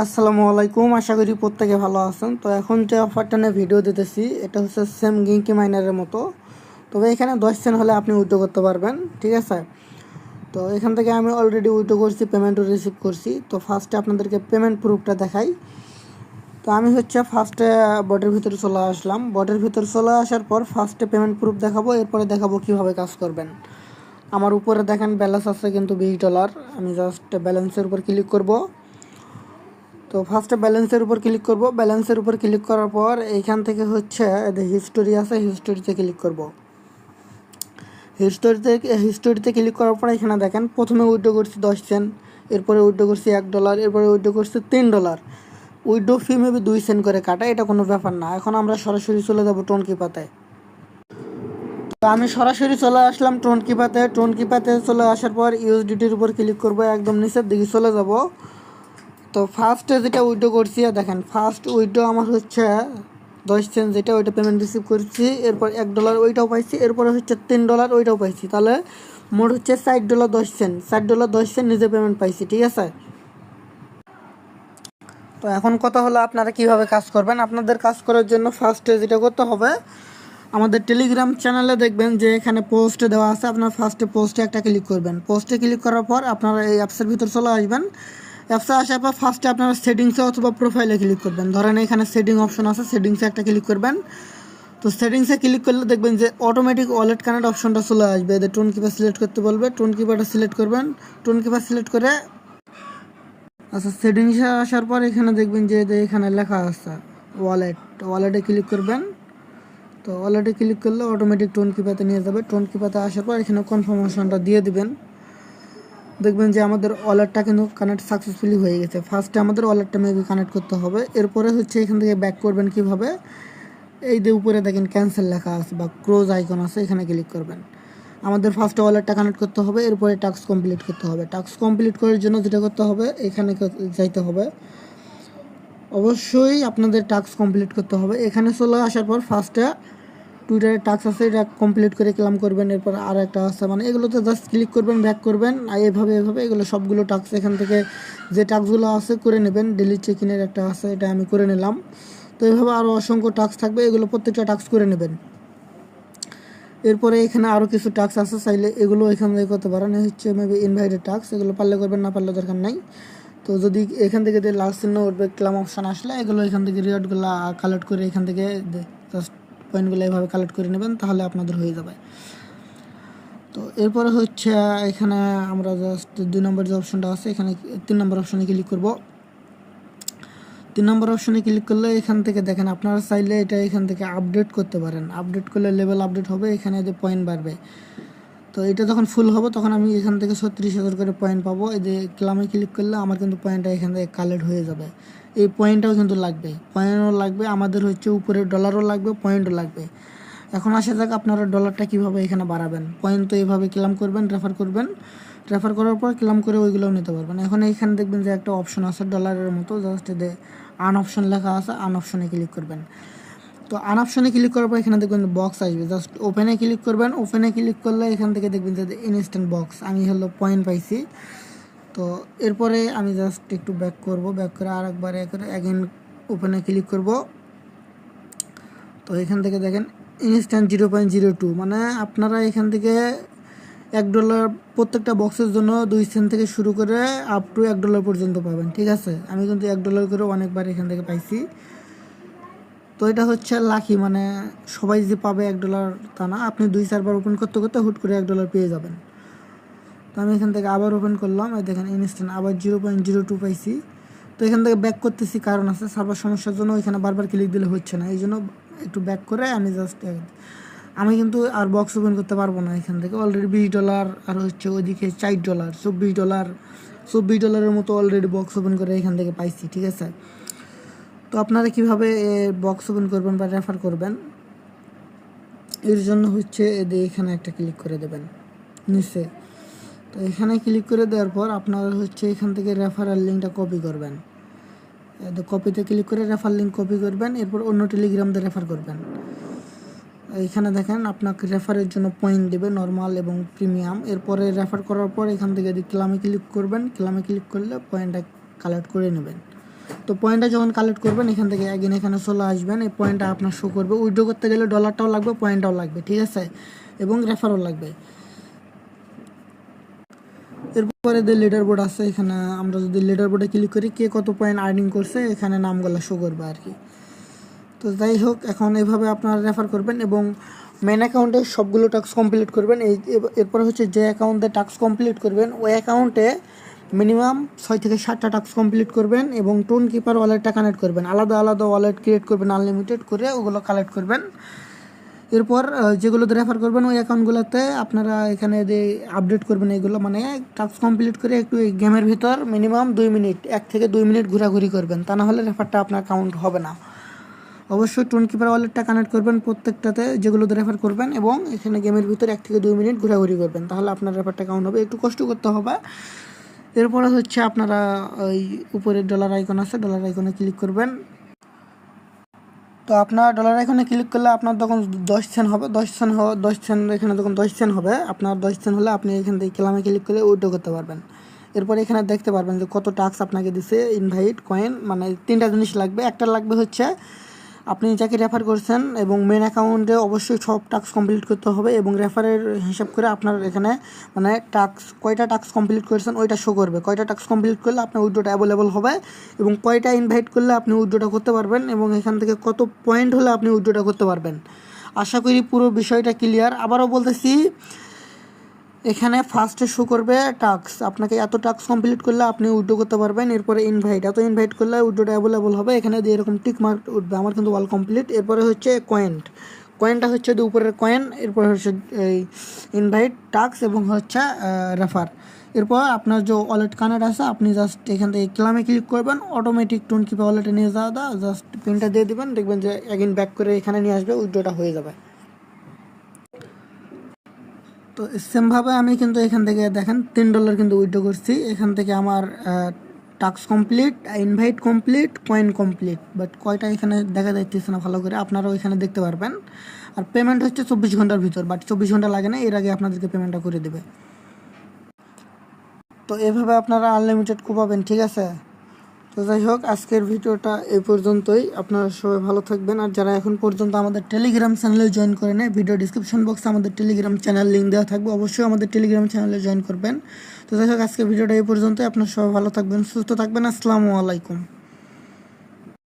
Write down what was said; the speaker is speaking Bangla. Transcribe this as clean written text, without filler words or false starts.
আসসালামু আলাইকুম, আশা করি প্রত্যেকে ভালো আছেন। তো এখন যে অফারটা নিয়ে ভিডিও দিতেছি এটা হচ্ছে সেম গিঙ্কি মাইনারের মতো, তবে এখানে 10 সেন্ট হলে আপনি উইথড্র করতে পারবেন, ঠিক আছে। তো এখান থেকে আমি অলরেডি উইথড্র করছি, পেমেন্টও রিসিভ করছি। তো ফার্স্টে আপনাদেরকে পেমেন্ট প্রুফটা দেখাই। তো আমি হচ্ছে ফার্স্টে বটের ভিতরে চলে আসলাম। বটের ভিতরে চলে আসার পর ফার্স্টে পেমেন্ট প্রুফ দেখাবো, এরপরে দেখাবো কীভাবে কাজ করবেন। আমার উপরে দেখেন ব্যালেন্স আছে কিন্তু $20। আমি জাস্ট ব্যালেন্সের উপর ক্লিক করব। তো ফার্স্টে ব্যালেন্সের উপর ক্লিক করব। ব্যালেন্সের উপর ক্লিক করার পর এইখান থেকে হচ্ছে হিস্টোরি আছে, হিস্টোরিতে ক্লিক করব। হিস্টোরিতে ক্লিক করার পর এখানে দেখেন প্রথমে উইথড্র করছি 10 সেন্ট, এরপরে উইথড্র করছি $1, এরপরে উইথড্র করছি $3। উইথড্র ফি মেবি 2 সেন্ট করে কাটা, এটা কোনো ব্যাপার না। এখন আমরা সরাসরি চলে যাব টোনকিপাতে। তো আমি সরাসরি চলে আসলাম টোনকিপাতে। টোনকিপাতে চলে আসার পর ইউএসডিটির উপর ক্লিক করব, একদম নিচের দিকে চলে যাব। তো ফার্স্টে যেটা উইথড্র করছি দেখেন, ফার্স্ট উইথড্র আমার হচ্ছে 10 সেন্ট, যেটা ওইটা পেমেন্ট রিসিভ করছি। এরপর $1 ওইটাও পাইছি, এরপরে হচ্ছে $3 ওইটাও পাইছি। তাহলে মোট হচ্ছে $60 10 সেন্ট, $60 10 সেন্ট নিজে পেমেন্ট পাইছি, ঠিক আছে। তো এখন কথা হলো আপনারা কিভাবে কাজ করবেন। আপনাদের কাজ করার জন্য ফার্স্টে যেটা করতে হবে, আমাদের টেলিগ্রাম চ্যানেলে দেখবেন যে এখানে পোস্টে দেওয়া আছে, আপনার ফার্স্টে পোস্টে একটা ক্লিক করবেন। পোস্টে ক্লিক করার পর আপনারা এই অ্যাপসের ভিতর চলে আসবেন। অ্যাপসে আসার পর ফার্স্টে আপনারা সেটিংসে অথবা প্রোফাইলে ক্লিক করবেন। ধরেন এখানে সেটিং অপশন আছে, সেটিংসে একটা ক্লিক করবেন। তো সেটিংসে ক্লিক করলে দেখবেন যে অটোমেটিক ওয়ালেট কানেক্ট অপশনটা চলে আসবে। এদের টোন কিপার সিলেক্ট করতে বলবে, টোন কিপারটা সিলেক্ট করবেন। টোন কিপার সিলেক্ট করে আচ্ছা সেটিংসে আসার পর এখানে দেখবেন যে এখানে লেখা আছে ওয়ালেটে ক্লিক করবেন। তো ওয়ালেটে ক্লিক করলে অটোমেটিক টোন কিপাতে নিয়ে যাবে। টোন কিপাতে আসার পর এখানে কনফার্মেশনটা দিয়ে দিবেন। দেখবেন যে আমাদের ওয়ালেটটা কিন্তু কানেক্ট সাকসেসফুলি হয়ে গেছে। ফার্স্টে আমাদের ওয়ালেটটা মেবি কানেক্ট করতে হবে। এরপরে হচ্ছে এখান থেকে ব্যাক করবেন কিভাবে, এই যে উপরে দেখেন ক্যান্সেল লেখা আছে বা ক্লোজ আইকন আছে, এখানে ক্লিক করবেন। আমাদের ফার্স্টে ওয়ালেটটা কানেক্ট করতে হবে, এরপরে টাস্ক কমপ্লিট করতে হবে। টাস্ক কমপ্লিট করার জন্য যেটা করতে হবে, এখানে যাইতে হবে। অবশ্যই আপনাদের টাস্ক কমপ্লিট করতে হবে। এখানে চলে আসার পর ফার্স্টে টুইটারের টাস্ক আছে, এটা কমপ্লিট করে ক্লেম করবেন। এরপর আর একটা আছে, মানে এগুলোতে জাস্ট ক্লিক করবেন, ব্যাক করবেন। আর এভাবে এগুলো সবগুলো টাস্ক এখান থেকে যে টাস্কগুলো আছে করে নেবেন। ডিলিট চেকিনের একটা আছে, এটা আমি করে নিলাম। তো এইভাবে আরও অসংখ্য টাস্ক থাকবে, এগুলো প্রত্যেকটা টাস্ক করে নেবেন। এরপরে এখানে আরও কিছু টাস্ক আছে, চাইলে এগুলো এখান থেকে করতে পারেন। হচ্ছে মেবি ইনভাইটেড টাস্ক, এগুলো পারলে করবেন, না পারলে দরকার নাই। তো যদি এখান থেকে যে লাস্ট চিহ্ন উঠবে ক্লেম অপশান আসলে, এগুলো এখান থেকে রিওয়ার্ডগুলো কালেক্ট করে এখান থেকে জাস্ট পয়েন্টগুলো এভাবে কালেক্ট করে নেবেন, তাহলে আপনাদের হয়ে যাবে। তো এরপরে হচ্ছে এখানে আমরা জাস্ট 2 নম্বর যে অপশনটা আছে, এখানে 3 নম্বর অপশনে ক্লিক করব। 3 নম্বর অপশনে ক্লিক করলে এখান থেকে দেখেন আপনারা চাইলে এটা এখান থেকে আপডেট করতে পারেন। আপডেট করলে লেভেল আপডেট হবে, এখানে যে পয়েন্ট বাড়বে। তো এটা যখন ফুল হবে তখন আমি এখান থেকে 36,000 করে পয়েন্ট পাবো। এই যে ক্লামে ক্লিক করলে আমার কিন্তু পয়েন্টটা এখান থেকে কালেক্ট হয়ে যাবে। এই পয়েন্টটাও কিন্তু লাগবে, পয়েন্টও লাগবে আমাদের, হচ্ছে উপরে ডলারও লাগবে, পয়েন্টও লাগবে। এখন আসা যাক আপনারা ডলারটা কীভাবে এখানে বাড়াবেন। পয়েন্ট তো এইভাবে ক্লেম করবেন, রেফার করবেন। রেফার করার পর ক্লেম করে ওইগুলোও নিতে পারবেন। এখন এইখানে দেখবেন যে একটা অপশন আছে ডলারের মতো, জাস্ট আন অপশন লেখা আছে, আন অপশনে ক্লিক করবেন। তো আন অপশনে ক্লিক করার পর এখানে দেখবেন বক্স আসবে, জাস্ট ওপেনে ক্লিক করবেন। ওপেনে ক্লিক করলে এখান থেকে দেখবেন যে ইনস্ট্যান্ট বক্স, আমি হলো পয়েন্ট পাইছি। তো এরপরে আমি জাস্ট একটু ব্যাক করব, ব্যাক করে আর একবার অ্যাগেন ওপেনে ক্লিক করব। তো এখান থেকে দেখেন ইনস্ট্যান্ট 0.02, মানে আপনারা এখান থেকে $1 প্রত্যেকটা বক্সের জন্য 2 সেন্ট থেকে শুরু করে আপ টু $1 পর্যন্ত পাবেন, ঠিক আছে। আমি কিন্তু $1 করে অনেকবার এখান থেকে পাইছি। তো এটা হচ্ছে লাকি, মানে সবাই যে পাবে $1 তা না, আপনি 2-4 বার ওপেন করতে করতে হুট করে $1 পেয়ে যাবেন। তো আমি এখান থেকে আবার ওপেন করলাম, এই দেখেন ইনস্ট্যান্ট আবার 0.02 পাইছি। তো এখান থেকে ব্যাক করতেছি, কারণ আছে সার্ভার সমস্যার জন্য এখানে বারবার ক্লিক দিলে হচ্ছে না, এই জন্য একটু ব্যাক করে আমি কিন্তু আর বক্স ওপেন করতে পারবো না। এখান থেকে অলরেডি $20 আর হচ্ছে ওইদিকে $4, $24 মতো অলরেডি বক্স ওপেন করে এখান থেকে পাইছি, ঠিক আছে। তো আপনারা কীভাবে বক্স ওপেন করবেন বা রেফার করবেন, এর জন্য হচ্ছে এখানে একটা ক্লিক করে দেবেন নিচে। তো এখানে ক্লিক করে দেওয়ার পর আপনারা হচ্ছে এখান থেকে রেফারাল লিঙ্কটা কপি করবেন। কপিতে ক্লিক করে রেফার লিঙ্ক কপি করবেন, এরপর অন্য টেলিগ্রাম দিয়ে রেফার করবেন। এখানে দেখেন আপনাকে রেফারের জন্য পয়েন্ট দেবে নর্মাল এবং প্রিমিয়াম। এরপরে রেফার করার পর এখান থেকে ক্লামে ক্লিক করবেন, ক্লামে ক্লিক করলে পয়েন্টটা কালেক্ট করে নেবেন। তো পয়েন্টটা যখন কালেক্ট করবেন এখান থেকে অ্যাগেন এখানে চলে আসবেন, এই পয়েন্টটা আপনার শো করবে। উইথড্র করতে গেলে ডলারটাও লাগবে, পয়েন্টটাও লাগবে, ঠিক আছে, এবং রেফারও লাগবে। এরপরে যে লিডার বোর্ড আছে, এখানে আমরা যদি লিডার বোর্ডে ক্লিক করি কে কত পয়েন্ট আর্নিং করছে এখানে নামগুলো শো করবে আর কি। তো যাই হোক, এখন এইভাবে আপনারা রেফার করবেন এবং মেন অ্যাকাউন্টে সবগুলো টাস্ক কমপ্লিট করবেন। এরপরে হচ্ছে যে অ্যাকাউন্টে টাস্ক কমপ্লিট করবেন ওই অ্যাকাউন্টে মিনিমাম 6 থেকে 7টা টাস্ক কমপ্লিট করবেন এবং টোন কিপার ওয়ালেটটা কানেক্ট করবেন, আলাদা আলাদা ওয়ালেট ক্রিয়েট করবেন আনলিমিটেড করে, ওগুলো কালেক্ট করবেন। এরপর যেগুলোতে রেফার করবেন ওই অ্যাকাউন্টগুলোতে আপনারা এখানে যে আপডেট করবেন এইগুলো, মানে টাস্ক কমপ্লিট করে একটু এই গেমের ভিতর মিনিমাম 2 মিনিট 1 থেকে 2 মিনিট ঘোরাঘুরি করবেন, তা না হলে রেফারটা আপনার কাউন্ট হবে না। অবশ্যই টোন কিপার ওয়ালেটটা কানেক্ট করবেন প্রত্যেকটাতে যেগুলোতে রেফার করবেন এবং এখানে গেমের ভিতর 1 থেকে 2 মিনিট ঘোরাঘুরি করবেন, তাহলে আপনার রেফারটা কাউন্ট হবে। একটু কষ্ট করতে হবে। এরপরে হচ্ছে আপনারা ওই উপরে ডলার আইকন আছে, ডলার আইকনে ক্লিক করবেন। তো আপনার ডলার আইকনে ক্লিক করলে আপনার তখন 10 সেন্ট হবে, 10 সেন্ট এখানে যখন 10 সেন্ট হবে, আপনার 10 সেন্ট হলে আপনি এখান থেকে ক্লেমে ক্লিক করে উইথড্র করতে পারবেন। এরপরে এখানে দেখতে পারবেন যে কত টাস্ক আপনাকে দিছে, ইনভাইট, কয়েন, মানে 3টা জিনিস লাগবে। একটা লাগবে হচ্ছে আপনি যাকে রেফার করছেন এবং মেন অ্যাকাউন্টে অবশ্যই সব টাস্ক কমপ্লিট করতে হবে এবং রেফারের হিসাব করে আপনার এখানে মানে কয়টা টাস্ক কমপ্লিট করেছেন ওইটা শো করবে। কয়টা টাস্ক কমপ্লিট করলে আপনার উইথড্রটা অ্যাভেলেবল হবে এবং কয়টা ইনভাইট করলে আপনি উইথড্রটা করতে পারবেন এবং এখান থেকে কত পয়েন্ট হলে আপনি উইথড্রটা করতে পারবেন। আশা করি পুরো বিষয়টা ক্লিয়ার। আবারও বলতেছি, এখানে ফার্স্টে শো করবে টাস্ক, আপনাকে এত টাস্ক কমপ্লিট করলে আপনি উইথড্র করতে পারবেন। এরপরে ইনভাইট, এত ইনভাইট করলে উইথড্রটা অ্যাভেলেবল হবে। এখানে দিয়ে এরকম টিক মার্ক উঠবে, আমার কিন্তু অল কমপ্লিট। এরপরে হচ্ছে কয়েনটা হচ্ছে যে উপরের কয়েন, এরপরে হচ্ছে এই ইনভাইট, টাস্ক এবং হচ্ছে রেফার। এরপর আপনার যে ওয়ালেট কানেক্ট আছে আপনি জাস্ট এখান থেকে ক্লেমে ক্লিক করবেন, অটোমেটিক টোন কিপার ওয়ালেটে নিয়ে যাওয়া, জাস্ট পিনটা দিয়ে দেবেন, দেখবেন যে অ্যাগেন ব্যাক করে এখানে নিয়ে আসবে, উইথড্রটা হয়ে যাবে। তো সেমভাবে আমি কিন্তু এখান থেকে দেখেন $3 কিন্তু উইথড্র করছি। এখান থেকে আমার task complete, invite complete, coin complete, but কয়টা এখানে দেখা যাইতেছে না ভালো করে, আপনারাও এখানে দেখতে পারবেন। আর পেমেন্ট হচ্ছে 24 ঘন্টার ভিতর, বাট 24 ঘন্টা লাগে না, এর আগে আপনাদেরকে পেমেন্টটা করে দেবে। তো এভাবে আপনারা আনলিমিটেড পাবেন, ঠিক আছে। তো যাই হোক, আজকের ভিডিওটা এই পর্যন্তই। আপনারা সবাই ভালো থাকবেন। আর যারা এখন পর্যন্ত আমাদের টেলিগ্রাম চ্যানেলে জয়েন করে নেয়, ভিডিও ডিসক্রিপশন বক্সে আমাদের টেলিগ্রাম চ্যানেল লিঙ্ক দেওয়া থাকবে, অবশ্যই আমাদের টেলিগ্রাম চ্যানেলে জয়েন করবেন। তো যাই হোক, আজকের ভিডিওটা এই পর্যন্তই। আপনারা সবাই ভালো থাকবেন, সুস্থ থাকবেন। আসসালামু আলাইকুম।